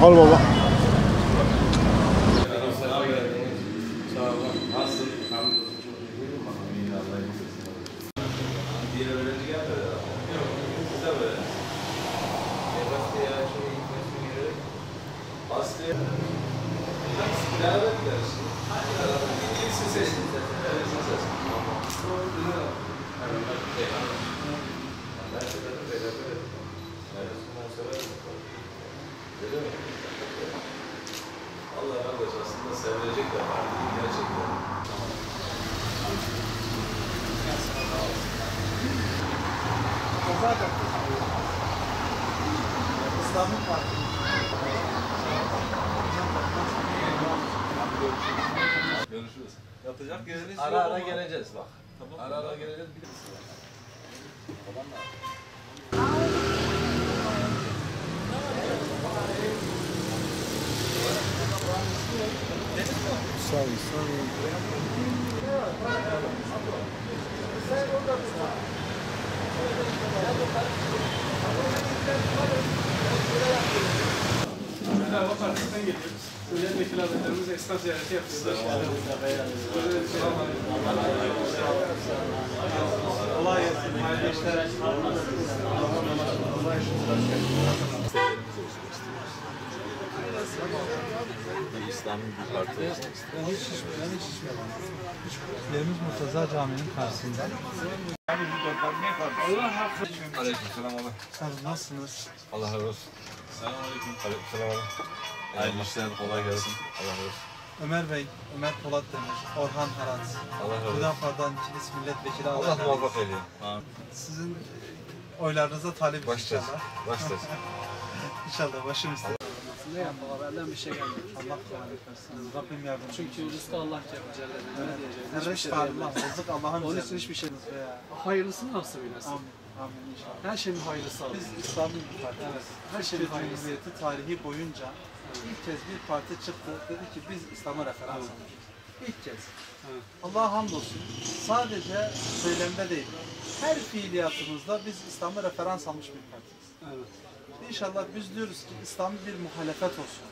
Al baba. Allah razı olsun. Aslında sevilecek de var. Gerçekten. İslam'ın Parti. Görüşürüz. Yatacak yeriniz Ara yok ara ama. geleceğiz bak. Tamam. Ara ara geleceğiz. Bilirsin. Babamla. Hava Partisi'nden geliyoruz. Milletvekili adaylarımız esnaf ziyareti yapıyoruz. Kolay gelsin. Hayırlı işler. İslam'ın bir parti. Ben hiç içmiyorum. Yerimiz Murtaza Camii'nin karşısında. Allah hakkı. Aleykümselam abi. Sağ olun, nasılsınız? Allah razı olsun. Selamünaleyküm. Aleykümselam abi. Hayırlı işler, kolay gelsin. Allah razı olsun. Ömer Bey, Ömer Polat Demir, Orhan Harat, Allah razı olsun. Hüdapar'dan Kilis Milletvekili Allah adayları. muvaffak eylesin. Sizin oylarınıza talibiz Başlayacağız. inşallah. Başlayacağız. İnşallah başım üstüne. Ne yapalım? Benden bir şey gelmiyor. Allah kolaylık versin. Rabbim yardımcı. Çünkü rızkı Allah Celle ne diyeceğiz? Hiçbir Rızık şey Allah, diyemez. rızık Allah'ın Onun için üzerinde. hiçbir şey. Veya Hayırlısı nasıl bilesin? Amin, amin inşallah. Her şeyin hayırlısı Biz alın. İslam'ın bir partisiyiz. Evet, her şeyin Türkiye hayırlısı. Cumhuriyeti tarihi boyunca ilk kez bir parti çıktı. Dedi ki biz İslam'a referans Evet. alıyoruz. İlk kez. Evet. Allah'a hamdolsun. Sadece söylemde değil. Her fiiliyatımızda biz İslam'a referans almış bir partiyiz. Evet. İnşallah biz diyoruz ki İslam bir muhalefet olsun.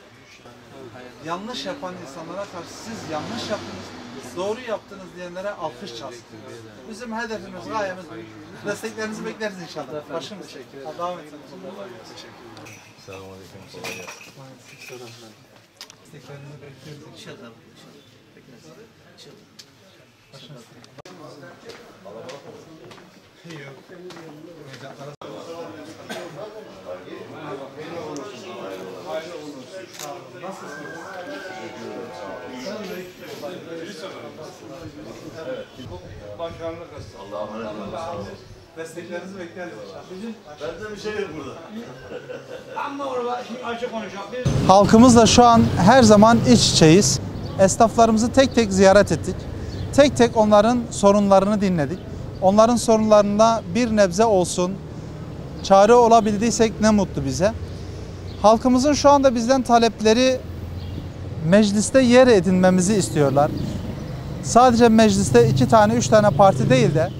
Yanlış yapan insanlara karşı siz yanlış yaptınız, doğru yaptınız diyenlere alkış çalsın. Bizim hedefimiz, gayemiz bu. Desteklerinizi bekleriz inşallah. Başım Teşekkür ederim. Allah'a emanet olun. Teşekkür ederim. Selamünaleyküm. Kolay gelsin. Desteklerinizi bekliyoruz inşallah. Başkanlık hastası. Allah'a emanet olun. Desteklerinizi bekleriz inşallah. Bende bir şey yok burada. Ama orada şimdi açık konuşalım. Halkımızla şu an her zaman iç içeyiz. Esnaflarımızı tek tek ziyaret ettik. Tek tek onların sorunlarını dinledik. Onların sorunlarına bir nebze olsun çare olabildiysek ne mutlu bize. Halkımızın şu anda bizden talepleri mecliste yer edinmemizi istiyorlar. Sadece mecliste 2 tane 3 tane parti değil de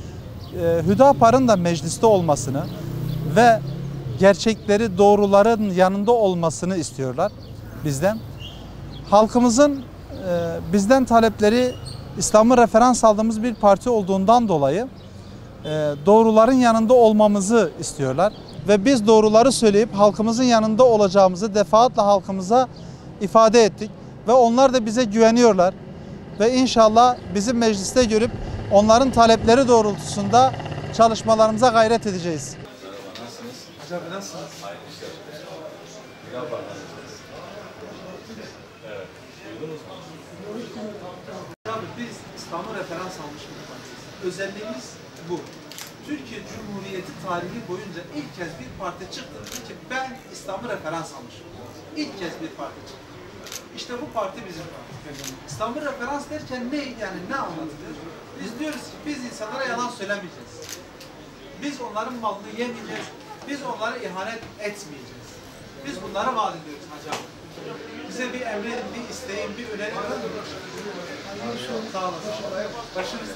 Hüdapar'ın da mecliste olmasını ve gerçekleri, doğruların yanında olmasını istiyorlar bizden. Halkımızın bizden talepleri İslam'ı referans aldığımız bir parti olduğundan dolayı doğruların yanında olmamızı istiyorlar. Ve biz doğruları söyleyip halkımızın yanında olacağımızı defaatle halkımıza ifade ettik. Ve onlar da bize güveniyorlar. Ve inşallah bizi mecliste görüp onların talepleri doğrultusunda çalışmalarımıza gayret edeceğiz. Nasılsınız? Hocam nasılsınız? Hayırlı işler. Hüdapar'dan. Evet. Duydunuz mu? Abi biz İslam'a referans almış bir partiyiz. Özelliğimiz bu. Türkiye Cumhuriyeti tarihi boyunca ilk kez bir parti çıktı dedi ki ben İslam'ı referans almışım. İlk kez bir parti çıktı. İşte bu parti bizim parti. İslam'ı referans derken ne yani ne anlatılır? Biz diyoruz ki biz insanlara yalan söylemeyeceğiz. Biz onların malını yemeyeceğiz. Biz onlara ihanet etmeyeceğiz. Biz bunlara vaat ediyoruz hocam. Bize bir emrin, bir isteğin, bir önerin var mı? Sağ olasın. Başınız